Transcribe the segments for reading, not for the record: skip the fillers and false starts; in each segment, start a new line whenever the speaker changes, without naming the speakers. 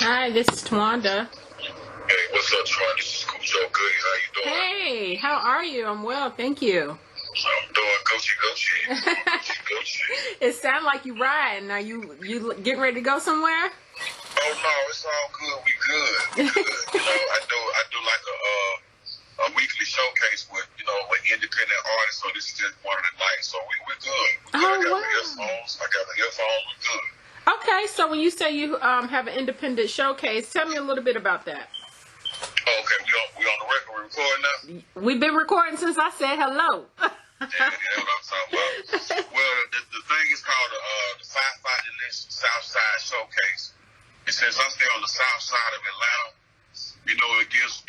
Hi, this is Twanda.
Hey, what's up, Twan? This is Khujo Goodie. How you doing?
Hey, how are you? I'm well, thank you.
I'm doing Gucci.
It sounds like you riding. Are you getting ready to go somewhere?
Oh no, it's all good. We good. You know, I do like a weekly showcase with independent artists. So this is just one of the nights. So we're good.
Oh,
I got
wow.
the earphones. We're good.
Okay, so when you say you have an independent showcase, tell me a little bit about that.
Okay, we on the record. We're recording now.
We've been recording since I said hello.
Yeah, that's what I'm talking about. Well, the thing is called the 5 List Southside Showcase. And since I stay on the south side of Atlanta, you know, it gives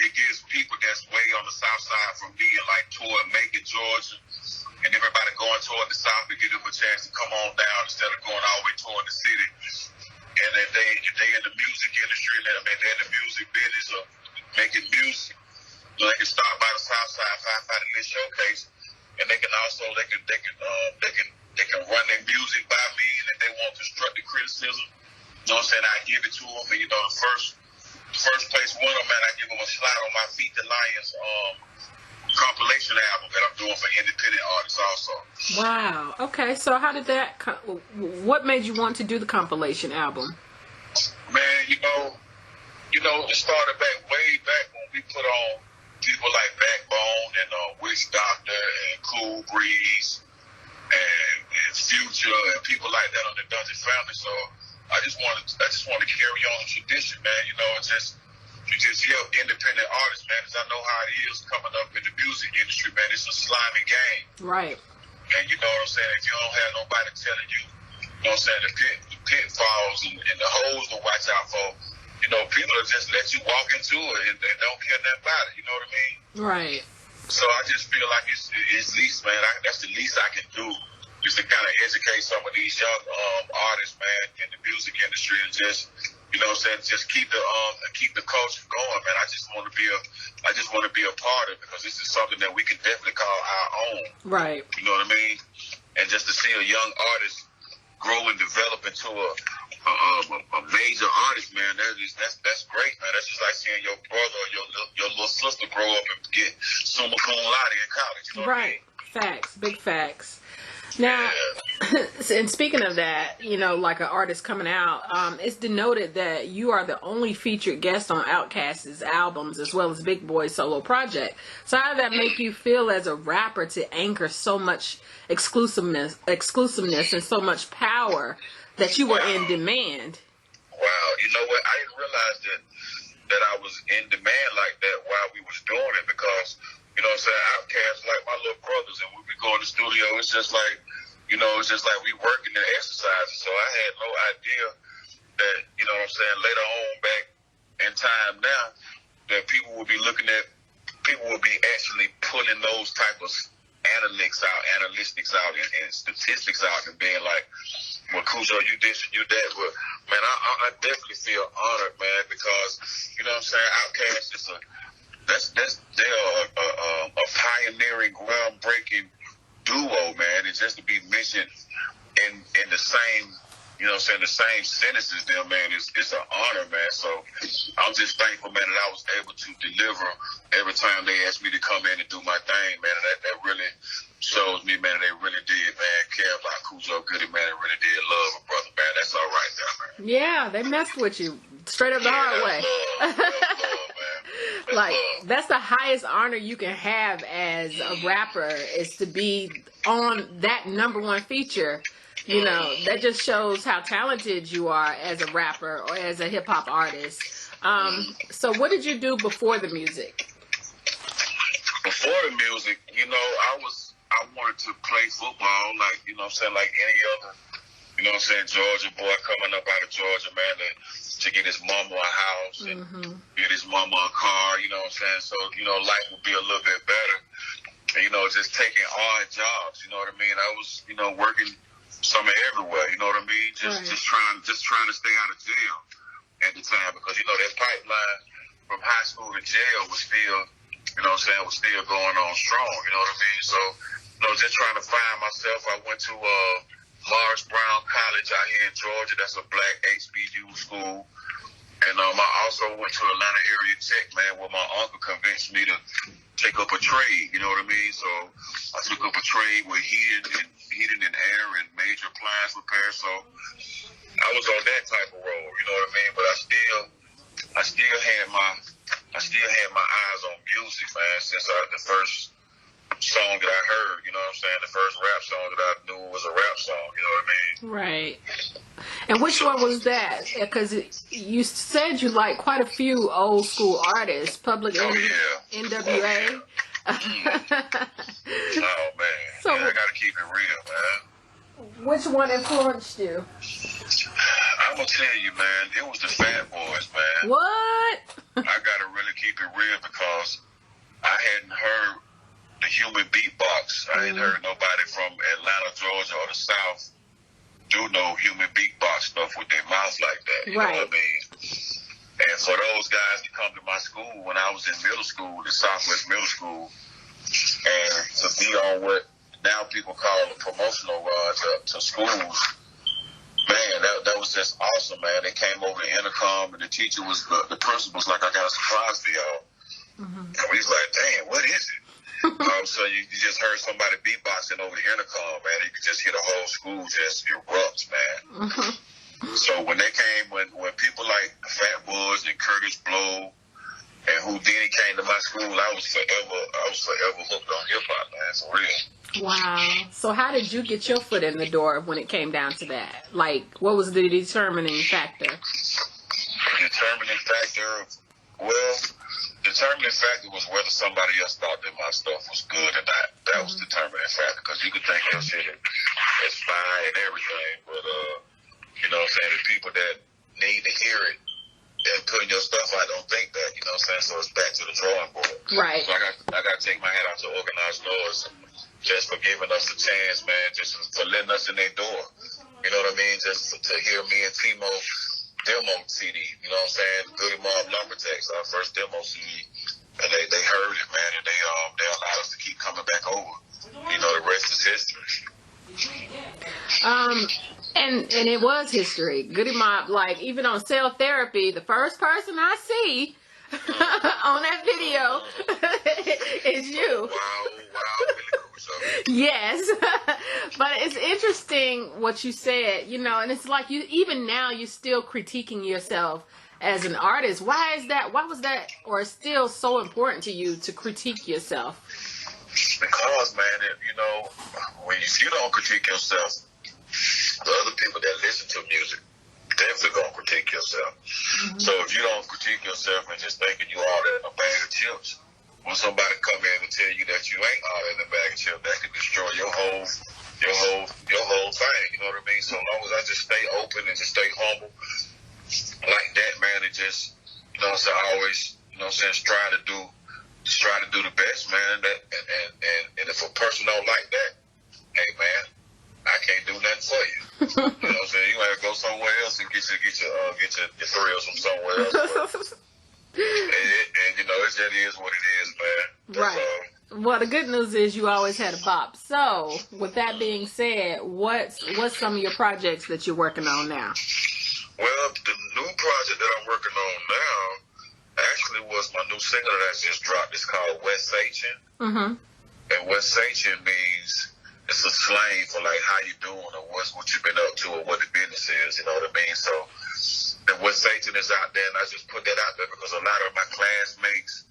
people that's way on the south side from being like toward Macon, Georgia, and everybody going toward the south to give them a chance to come on down instead of going all the way toward the city. And if they in the music industry, they're in the music business or making music, so they can start by the south side 5 List Showcase, and they can run their music by me, and if they want constructive criticism, you know what I'm saying, I give it to them. And you know, the first place winner, man, I give them a slide on my Feet the Lions compilation album that I'm doing for independent artists also.
Wow. Okay, so how did that? What made you want to do the compilation album?
Man, you know, it started way back when we put on people like Backbone and Witch Doctor and Cool Breeze and Future and people like that on the Dungeon Family. So I just want to carry on the tradition, man. You know, you just hear independent artists, man, because I know how it is coming up in the music industry, man. It's a slimy game.
Right.
And you know what I'm saying? If you don't have nobody telling you, you know what I'm saying, the pitfalls and the holes to watch out for, you know, people will just let you walk into it and don't care nothing about it. You know what I mean?
Right.
So I just feel like it's least, man, that's the least I can do, is to kind of educate some of these young artists, man, in the music industry, and just, you know what I'm saying, just keep the culture going, man. I just want to be a part of it, because this is something that we can definitely call our own.
Right.
You know what I mean? And just to see a young artist grow and develop into a major artist, man, that's great, man. That's just like seeing your brother or your little sister grow up and get summa cum laude in college. You know what I mean?
Facts, big facts. Now, and speaking of that, you know, like an artist coming out, it's denoted that you are the only featured guest on Outkast's albums as well as Big Boi's solo project. So how did that make you feel as a rapper to anchor so much exclusiveness and so much power that you were in demand?
Wow, you know what? I didn't realize that I was in demand like that while we was doing it, because, you know what I'm saying, Outkast like my little brothers, and when we go in the studio, it's just like, you know, it's just like we working and exercising. So I had no idea that, you know what I'm saying, later on back in time now, that people will be actually pulling those type of analytics out and statistics out and being like, well, Khujo, you this and you that. But man, I definitely feel honored, man, because, you know what I'm saying, Outkast is they're a pioneering, groundbreaking duo, man, and just to be mentioned in the same, you know what I'm saying, the same sentences there, man, it's an honor, man. So I'm just thankful, man, that I was able to deliver every time they asked me to come in and do my thing, man. And that really shows me, man, they really did, man, care about Khujo Goodie, man. They really did love a brother, man. That's all right there, man.
Yeah, they messed with you straight up the hard way.
Love, man.
Like, that's the highest honor you can have as a rapper, is to be on that #1 feature. You know, that just shows how talented you are as a rapper or as a hip-hop artist. So what did you do before the music?
Before the music, you know, I wanted to play football, like, you know what I'm saying, like any other, you know what I'm saying, Georgia boy coming up out of Georgia, man, to get his mama a house and get his mama a car, you know what I'm saying? So, you know, life would be a little bit better. And, you know, just taking odd jobs, you know what I mean? I was, you know, working summer everywhere, you know what I mean? Just trying to stay out of jail at the time, because, you know, that pipeline from high school to jail was still, you know what I'm saying, was still going on strong, you know what I mean? So, you know, just trying to find myself. I went to Morris Brown College out here in Georgia. That's a black HBCU school. And I also went to Atlanta Area Tech, man, where my uncle convinced me to take up a trade, you know what I mean? So I took up a trade with heating and air and major appliance repair. So I was on that type of role, you know what I mean? But I still had my eyes on music, man, since the first song that I heard, you know what I'm saying? The first rap song that I knew was a rap song, you know what I mean?
Right. And which one was that? Because you said you like quite a few old school artists, Public Enemy, NWA.
Oh, man.
So,
I got to keep it real, man.
Which one influenced you?
I'm going to tell you, man, it was the Fat Boys, man.
What?
I got to really keep it real because I hadn't heard the human beatbox. I ain't heard nobody from Atlanta, Georgia, or the South do no human beatbox stuff with their mouth like that. You know what I mean? And for those guys to come to my school when I was in middle school, the Southwest Middle School, and to be on what now people call a promotional run to schools, man, that was just awesome, man. They came over the intercom, and the teacher the principal was like, I got a surprise for y'all. And we was like, damn, what is it? All of a sudden, you just heard somebody beatboxing over the intercom, man. You could just hear the whole school just erupt, man. So when they came, when people like Fat Boys and Curtis Blow and Houdini came to my school, I was forever hooked on hip hop, man, for real.
Wow. So how did you get your foot in the door when it came down to that? Like, what was the determining factor?
The determining factor was whether somebody else thought that my stuff was good or not. That was the determining factor, because you could think your shit is fine and everything, but you know what I'm saying, the people that need to hear it and putting your stuff out don't think that, you know what I'm saying, so it's back to the drawing board.
Right.
So I got to take my hat out to Organized Noise just for giving us a chance, man, just for letting us in their door. You know what I mean? Just to hear me and Timo demo CD, you know what I'm saying? Goodie Mob Alum, our first demo CD, and they heard it, man, and they allowed us to keep coming back over. You know, the rest is history.
And it was history. Goodie Mob, like, even on Cell Therapy, the first person I see on that video is you.
Wow, really cool stuff.
Yes. But it's interesting what you said, you know, and it's like even now you're still critiquing yourself as an artist. Why is that? Why was that, or still so important to you to critique yourself?
Because, man, you know, if you don't critique yourself, the other people that listen to music definitely gonna critique yourself. So if you don't critique yourself and just thinking you all in a bag of chips, when somebody come in and tell you that you ain't all in a bag of chips, that could destroy your whole thing. You know what I mean? So long as I just stay open and just stay humble like that, man, it just, you know what I'm saying, I always, you know what I'm saying, strive to do the best, man. And if a person don't like that, hey, man, I can't do nothing for you. You know what I'm saying? You gotta go somewhere else and get your thrills from somewhere else. And you know, it just is what it is, man.
Right. Well, the good news is you always had a bop. So, with that being said, what's some of your projects that you're working on now?
Well, the new project that I'm working on now actually was my new single that I just dropped. It's called WES H CHN. And WES H CHN means, it's a slang for like how you doing or what you've been up to or what the business is, you know what I mean? So the WES H CHN is out there, and I just put that out there because a lot of my classmates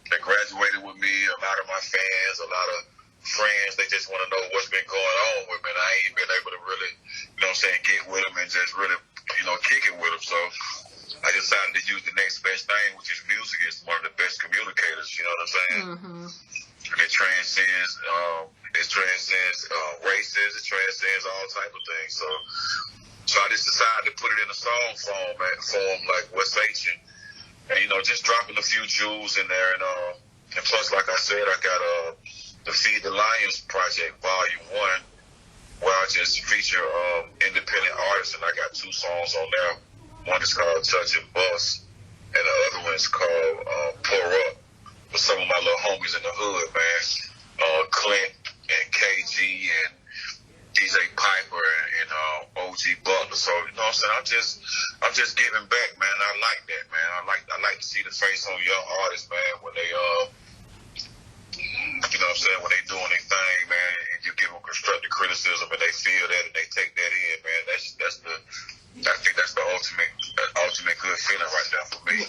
that graduated with me, a lot of my fans, a lot of friends, they just want to know what's been going on with me, and I ain't been able to really, you know what I'm saying, get with them and just really, you know, kick it with them. So I decided to use the next best thing, which is music. Is one of the best communicators, you know what I'm saying? And it transcends races, it transcends all type of things. So I just decided to put it in a song form like WES H CHN, and you know, just dropping a few jewels in there, and plus, like I said, I got the Feed the Lions project Volume 1, where I just feature independent artists, and I got 2 songs on there. One is called Touch and Bust, and the other one is called Pour Up, with some of my little homies in the hood, man. Clint and KG and DJ Piper and OG Butler. So, you know what I'm saying, I'm just giving back, man. I like that, man. I like to see the face on young artists, man, when they you know what I'm saying, when they doing their thing, man, and you give them constructive criticism and they feel that and they take that in, man. I think that's the ultimate good feeling right there for me.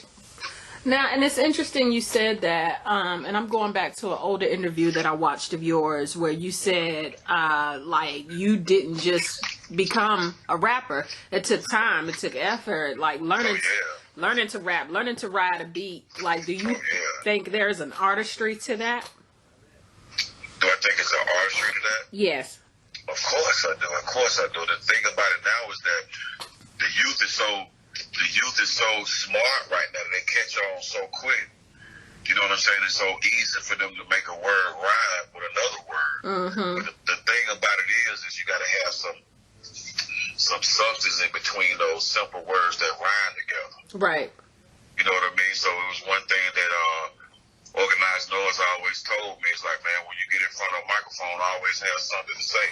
Now, and it's interesting you said that, and I'm going back to an older interview that I watched of yours where you said, like, you didn't just become a rapper. It took time, it took effort, like learning to rap, learning to ride a beat. Like, do you think there's an artistry to that?
Do I think it's an artistry to that?
Yes.
Of course I do. Of course I do. The thing about it now is that the youth is so smart right now. They catch on so quick. You know what I'm saying? It's so easy for them to make a word rhyme with another word.
Mm-hmm.
But the thing about it is you got to have some substance in between those simple words that rhyme together.
Right.
You know what I mean? So it was one thing that organized noise always told me. It's like, man, when you get in front of a microphone, always have something to say.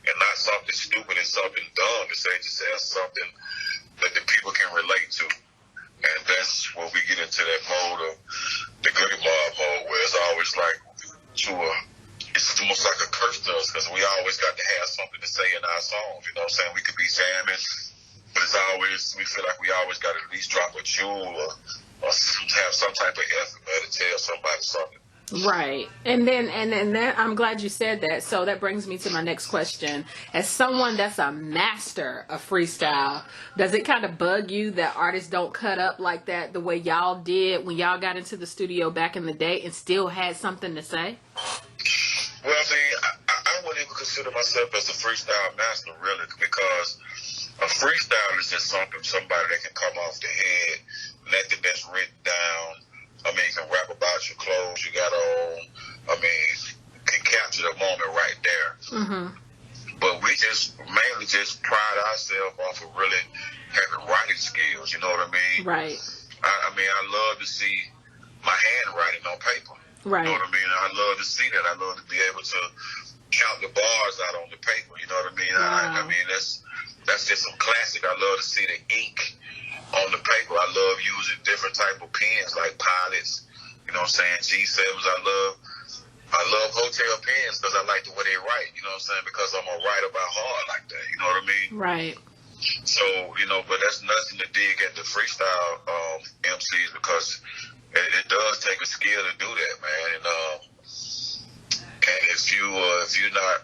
And not something stupid and something dumb to say. Just have something that the people can relate to. And that's where we get into that mode of the Goodie Mob mode, where it's always like it's almost like a curse to us, because we always got to have something to say in our songs. You know what I'm saying? We could be jamming, but it's always, we feel like we always got to at least drop a jewel or have some type of effort, man, to tell somebody something.
Right. And then I'm glad you said that. So that brings me to my next question. As someone that's a master of freestyle, does it kind of bug you that artists don't cut up like that the way y'all did when y'all got into the studio back in the day and still had something to say?
Well, I mean, I wouldn't even consider myself as a freestyle master, really, because a freestyle is just somebody that can come off the head, nothing that's written down. I mean, you can rap about your clothes you got on. I mean, can capture the moment right there.
Mm-hmm.
But we just mainly just pride ourselves off of really having writing skills. You know what I mean?
Right.
I mean, I love to see my handwriting on paper.
Right.
You know what I mean? I love to see that. I love to be able to count the bars out on the paper. You know what I mean?
Wow.
I mean, that's just some classic. I love to see the ink on the paper. I love using different type of pens like Pilots, you know what I'm saying, G7s. I love hotel pens because I like the way they write, you know what I'm saying, because I'm a writer by heart like that, you know what I mean?
Right.
So, you know, but that's nothing to dig at the freestyle MCs, because it does take a skill to do that, man. And if you're not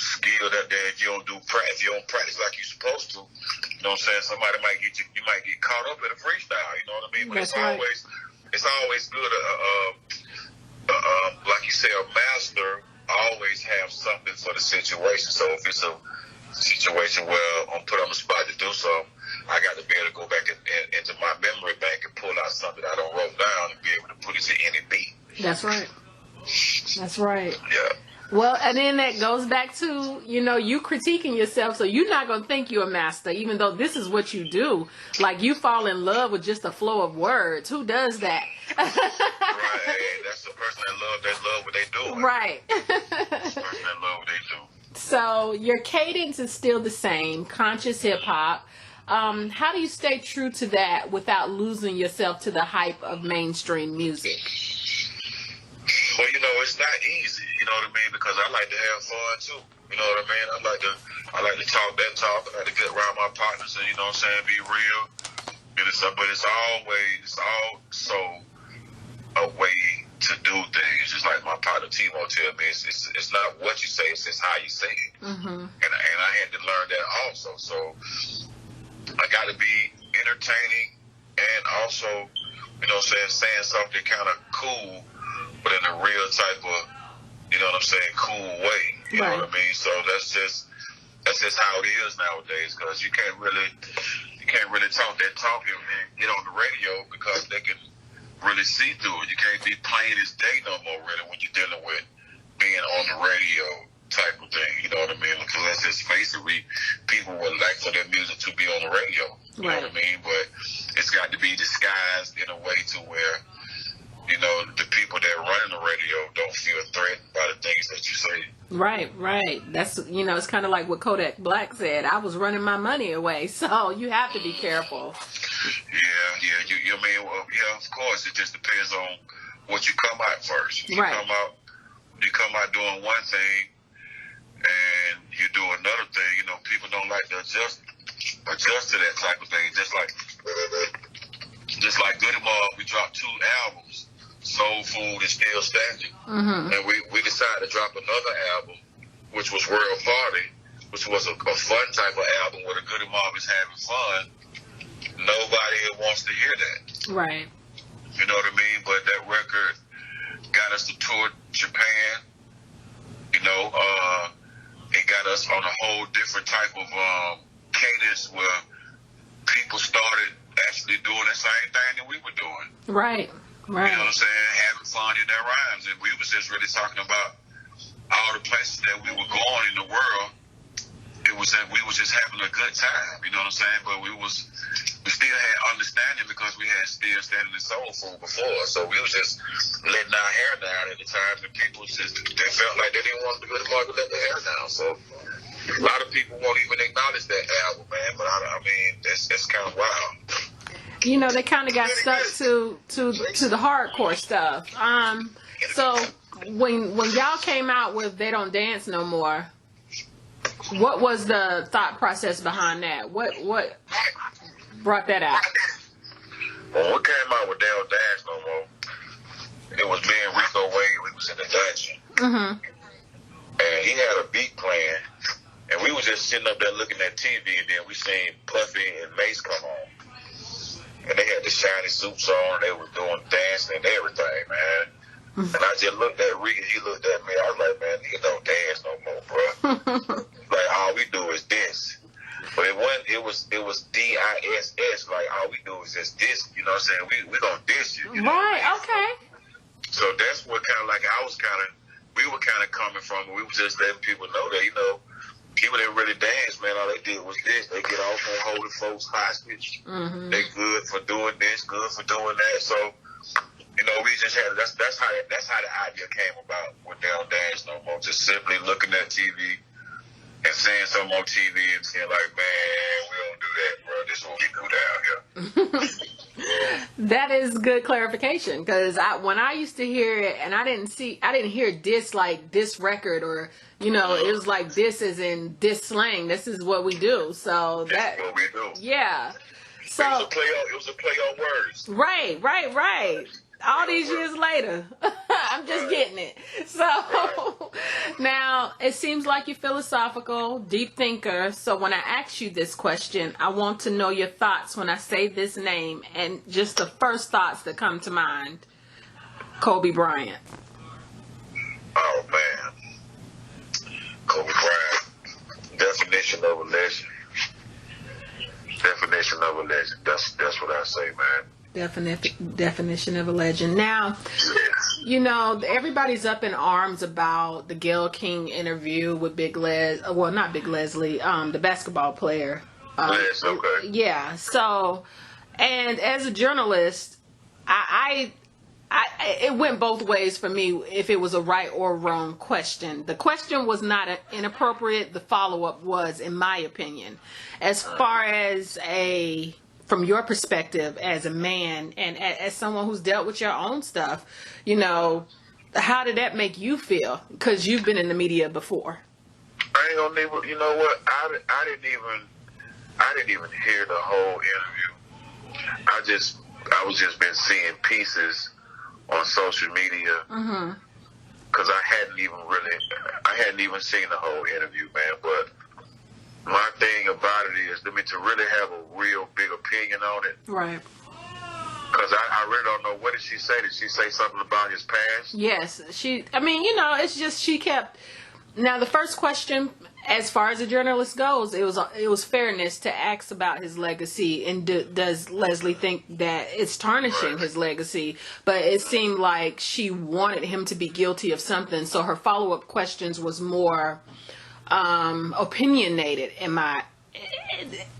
skilled at that, if you don't practice like you're supposed to, you know what I'm saying, somebody might get you might get caught up in a freestyle, you know what I mean? But
That's right.
it's always good, like you say, a master always have something for the situation. So if it's a situation where I'm put on the spot to do something, I got to be able to go back into my memory bank and pull out something I don't wrote down and be able to put it to any beat.
That's right. That's right.
Yeah.
Well, and then that goes back to, you know, you critiquing yourself, so you're not going to think you're a master, even though this is what you do. Like, you fall in love with just a flow of words. Who does that?
Right. That's the person that love what they do.
Right.
That's the person that love what they do.
So your cadence is still the same, conscious hip-hop. How do you stay true to that without losing yourself to the hype of mainstream music?
Well, you know, it's not easy, you know what I mean, because I like to have fun too. You know what I mean? I like to talk that talk. I like to get around my partners and, you know what I'm saying, be real. And but it's also a way to do things. Just like my partner Timo tell me, it's not what you say, it's just how you say it.
Mm-hmm.
And I had to learn that also. So I got to be entertaining and also, you know what I'm saying something kind of cool, but in a real type of, you know what I'm saying, cool way. You know what I mean? So that's just how it is nowadays, because you can't really talk that talk and get on the radio, because they can really see through it. You can't be plain as day no more, really, when you're dealing with being on the radio type of thing. You know what I mean? Because let's just face it, people would like for their music to be on the radio. You know what I mean? But it's got to be disguised in a way to where you know, the people that run the radio don't feel threatened by the things that you say.
Right, right. That's, you know, it's kind of like what Kodak Black said. I was running my money away, so you have to be careful.
Yeah. You mean, well, yeah, of course. It just depends on what you come out first. You
right.
You come out doing one thing, and you do another thing. You know, people don't like to adjust to that type of thing. Just like Goodie Mob, we dropped 2 albums, Soul Food and Still Standing, and we decided to drop another album, which was World Party, which was a fun type of album where the Goodie Mob is having fun. Nobody wants to hear that.
Right.
You know what I mean? But that record got us to tour Japan. You know, it got us on a whole different type of cadence where people started actually doing the same thing that we were doing.
Right. Right.
You know what I'm saying? Having fun in their rhymes. And we was just really talking about all the places that we were going in the world. It was that we was just having a good time. You know what I'm saying? But we still had understanding because we had Still Standing in Soul Food before. So we was just letting our hair down at the time, and people just, they felt like they didn't want the Goodie Mob to let their hair down. So a lot of people won't even acknowledge that album, man. But I mean, that's kind of wild.
You know, they kind of got stuck to the hardcore stuff. So when y'all came out with They Don't Dance No More, what was the thought process behind that? What brought that out?
When we came out with They Don't Dance No More, it was me and Rico Wade. We was in the dungeon, and he had a beat playing, and we was just sitting up there looking at TV, and then we seen Puffy and Mace come on. And they had the shiny suits on, they was doing dancing and everything, man. And I just looked at Rick, he looked at me, I was like, man, nigga don't dance no more, bro. Like, all we do is this. But it was DISS, like, all we do is just this, you know what I'm saying? We gonna diss you. You know
right,
what I mean?
Okay.
So that's what kind of, like, we were kind of coming from, we were just letting people know that, you know, people didn't really dance, man. All they did was this. They get off on holding folks hostage. They good for doing this, good for doing that. So, you know, we just had that's how the idea came about with They Don't Dance No More. Just simply looking at TV and seeing something on TV and saying like, man, we don't do that, bro. This is what we do down here.
That is good clarification, because when I used to hear it, and I didn't hear this like this record, or you know, it was like this is in this slang. This is what we do. So that's
what we do.
Yeah. So
it was a play on words.
Right. All these years later, I'm just getting it. So now it seems like you're philosophical, deep thinker. So when I ask you this question, I want to know your thoughts when I say this name and just the first thoughts that come to mind. Kobe Bryant.
Oh man, Kobe Bryant, definition of a legend. Definition of a legend. That's what I say, man.
Definition of a legend. Now, you know, everybody's up in arms about the Gayle King interview with Big Les. Well, not Big Leslie, the basketball player.
Les, okay.
Yeah. So, and as a journalist, I it went both ways for me. If it was a right or wrong question, the question was not inappropriate. The follow up was, in my opinion, as far as from your perspective as a man and as someone who's dealt with your own stuff, you know, how did that make you feel? Because you've been in the media before.
I ain't gonna even, you know what? I didn't even hear the whole interview. I was just been seeing pieces on social media because I hadn't even seen the whole interview, man. But my thing about it is, to really have a real big opinion on it.
Right.
Because I really don't know. What did she say? Did she say something about his past?
Yes. I mean, you know, it's just she kept... Now, the first question, as far as a journalist goes, it was fairness to ask about his legacy. And does Leslie think that it's tarnishing his legacy? But it seemed like she wanted him to be guilty of something. So her follow-up questions was more... opinionated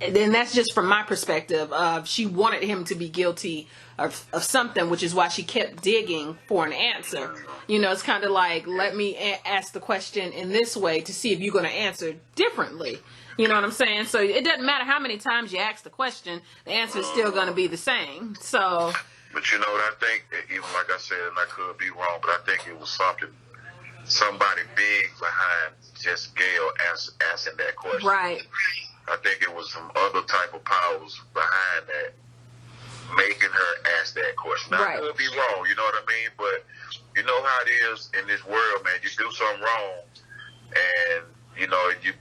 then that's just from my perspective of she wanted him to be guilty of something, which is why she kept digging for an answer. You know, it's kind of like, let me ask the question in this way to see if you're going to answer differently. You know what I'm saying? So it doesn't matter how many times you ask the question, the answer is still going to be the same. So.
But you know what I think, even like I said, and I could be wrong, but I think it was somebody big behind just Gail asking that question. Right. I think it was some other type of powers behind that, making her ask that question. Now, I could be wrong, you know what I mean? But you know how it is in this world, man. You do something wrong, and you know you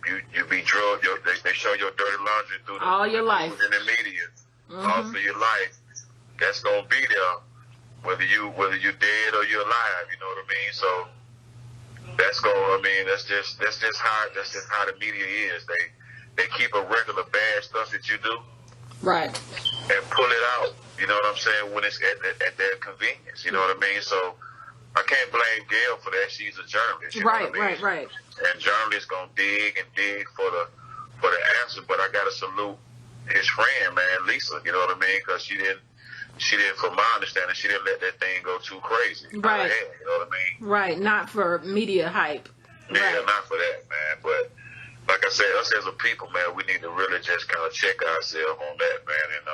be drugged. They show your dirty laundry through all your life in the media, all through your life. That's gonna be there, whether you dead or you're alive. You know what I mean? So that's just how the media is. They keep a record of bad stuff that you do. Right. And pull it out, you know what I'm saying, when it's at their convenience, you know what I mean? So I can't blame Gail for that. She's a journalist. You know what I mean? Right. And journalists gonna dig for the answer, but I gotta salute his friend, man, Lisa, you know what I mean? Because she didn't, from my understanding, she didn't let that thing go too crazy. Right. You know what I mean? Right, not for media hype. Yeah, right. Not for that, man, but like I said, us as a people, man, we need to really just kind of check ourselves on that, man. And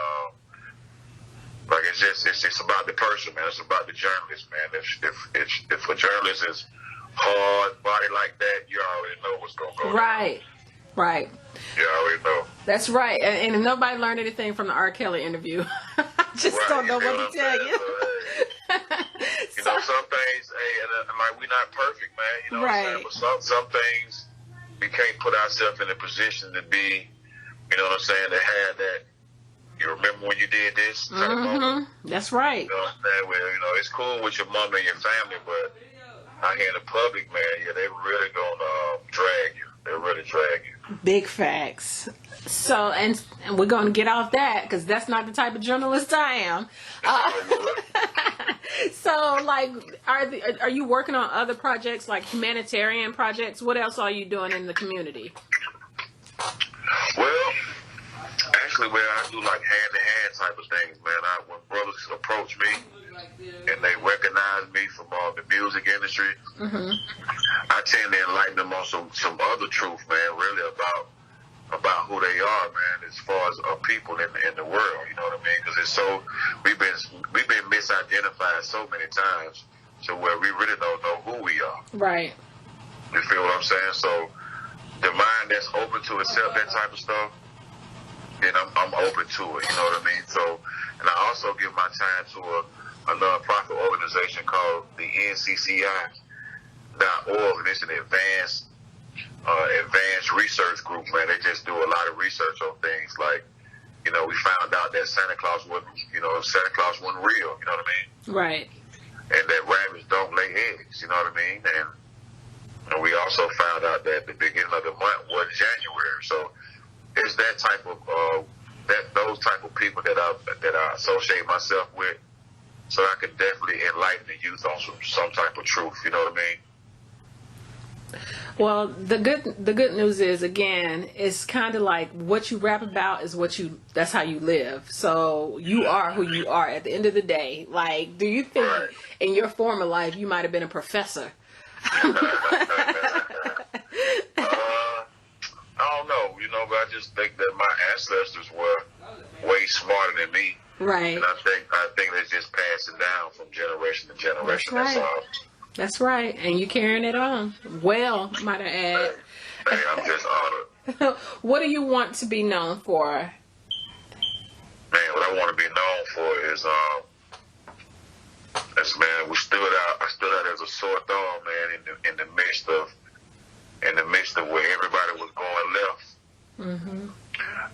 like it's about the person, man. It's about the journalist, man. If a journalist is hard body like that, you already know what's gonna go. Right. Down. Right. You already know. That's right. And if nobody learned anything from the R. Kelly interview, I just don't know what to tell you. You know, some things, hey, and like we're not perfect, man. You know what I'm saying? But some things. We can't put ourselves in a position to be, you know what I'm saying, to have that, you remember when you did this? That's right. You know what I'm saying? Well, you know, it's cool with your mom and your family, but out here in the public, man, yeah, they really going to drag you. They really drag you. Big facts. So, and we're going to get off that because that's not the type of journalist I am. So, like, are you working on other projects, like humanitarian projects? What else are you doing in the community? Well, actually, I do like hand-to-hand type of things, man. When brothers approach me and they recognize me from the music industry, I tend to enlighten them on some other truth, man, really about who they are, man, as far as people in the world, you know what I mean? Because it's so, we've been misidentified so many times to where we really don't know who we are. Right. You feel what I'm saying? So the mind that's open to accept that type of stuff, then I'm open to it, you know what I mean? So, and I also give my time to a nonprofit organization called the NCCI.org, and it's an advanced research group, man. They just do a lot of research on things like, you know, we found out that Santa Claus wasn't real, you know what I mean? Right. And that rabbits don't lay eggs, you know what I mean? And we also found out that the beginning of the month was January. So it's that type of those type of people that I associate myself with, so I can definitely enlighten the youth on some type of truth, you know what I mean? Well, the good news is, again, it's kind of like what you rap about is that's how you live. So you are who you are at the end of the day. Like, do you think in your former life you might have been a professor? I don't know, you know, but I just think that my ancestors were way smarter than me. Right. And I think they just pass it down from generation to generation. That's right. That's right. And you carrying it on. Well, might I add. Hey, I'm just honored. What do you want to be known for? Man, what I want to be known for is, man, I stood out as a sore thumb, man, in the midst of where everybody was going left.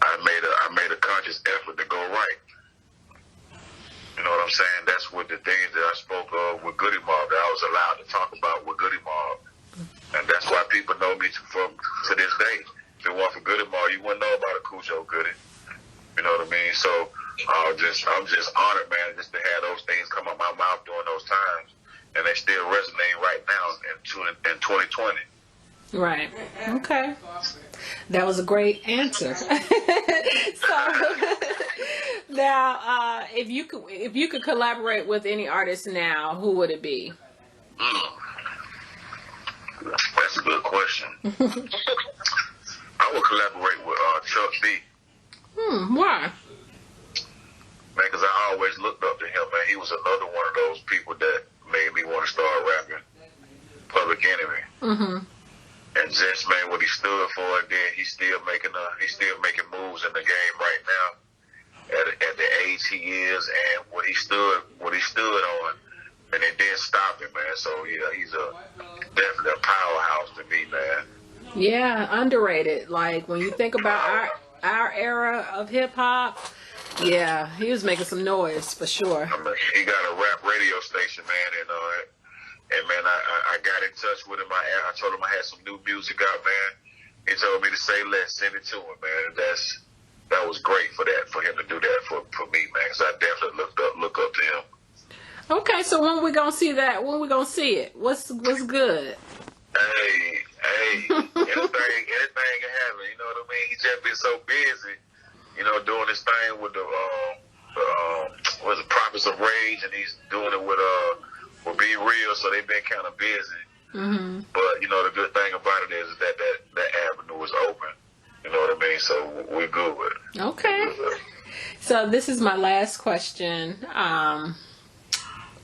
I made a conscious effort to go right. You know what I'm saying? That's what the things that I spoke of with Goodie Mob, that I was allowed to talk about with Goodie Mob. And that's why people know me to this day. If it weren't for Goodie Mob, you wouldn't know about a Khujo Goodie. You know what I mean? So I'm just honored, man, just to have those things come out my mouth during those times. And they still resonate right now in 2020.
Right. Okay. That was a great answer. So now, if you could collaborate with any artist now, who would it be?
That's a good question. I would collaborate with Chuck B.
Why?
Man, because I always looked up to him, man. He was another one of those people that made me want to start rapping. Public Enemy. And just, man, what he stood for, and then he's still making moves in the game right now at the age he is, and what he stood on, and it didn't stop him, man. So yeah, he's definitely a powerhouse to me, man.
Yeah, underrated. Like when you think about our era of hip hop, yeah, he was making some noise for sure.
I mean, he got a rap radio station, man, and man, I got in touch with him. I told him I had some new music out, man. He told me to say less, send it to him, man. That was great for him to do that for me, man. Because I definitely look up to him. Okay,
so when we gonna see that? When we gonna see it? What's good?
Hey, anything can happen. You know what I mean? He's just been so busy, doing this thing with the Prophets of Rage, and he's doing it with Be Real. So they've been kind of busy. But the good thing about it is that avenue is open. You know what I mean? So we're good with it.
Okay. So this is my last question.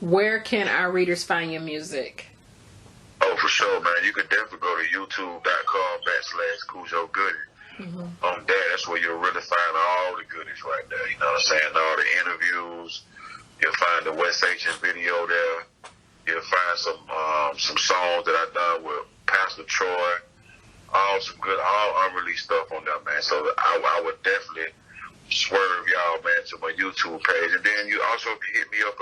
Where can our readers find your music?
Oh, for sure, man. You can definitely go to youtube.com/Khujo Goodie. On that's where you'll really find all the goodies right there. You know what I'm saying? All the interviews. You'll find the WES H CHN video there. You'll find some songs that I've done with Pastor Troy. All unreleased stuff on there, man. So I would definitely swerve y'all, man, to my YouTube page. And then you also can hit me up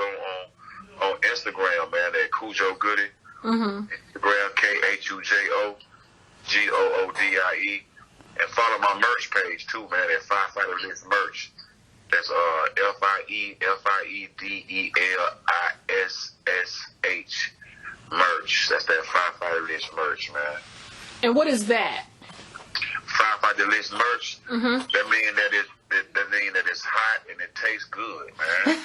on Instagram, man, at Khujo Goodie. Instagram KHUJO GOODIE. And follow my merch page too, man, at Firefighter List Merch. That's FIEDELISSH merch. That's that Firefighter List merch, man.
And what is that?
Firefighter List merch. That means that it's hot and it tastes good, man.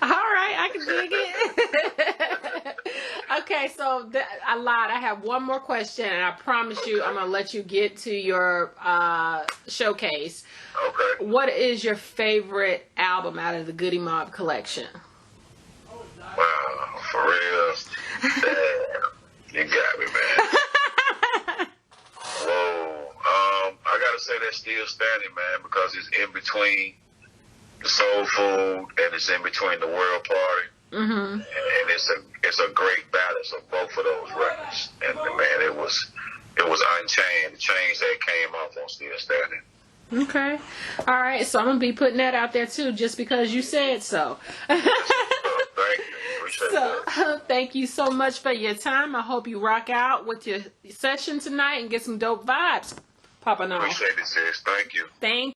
All right, I can dig it. Okay, so I lied. I have one more question, and I promise you I'm going to let you get to your showcase.
Okay.
What is your favorite album out of the Goodie Mob collection?
Wow, for real? Damn, you got me, man. Whoa. I got to say that's Still Standing, man, because it's in between the Soul Food and it's in between the World Party. And it's a great balance of both of those records. And man, it was Unchained, the chains that came off on Still Standing.
Okay. All right, so I'm going to be putting that out there too, just because you said so.
Thank you. Appreciate that.
Thank you so much for your time. I hope you rock out with your session tonight and get some dope vibes popping off.
Appreciate it, sis. Thank you.
Thank you.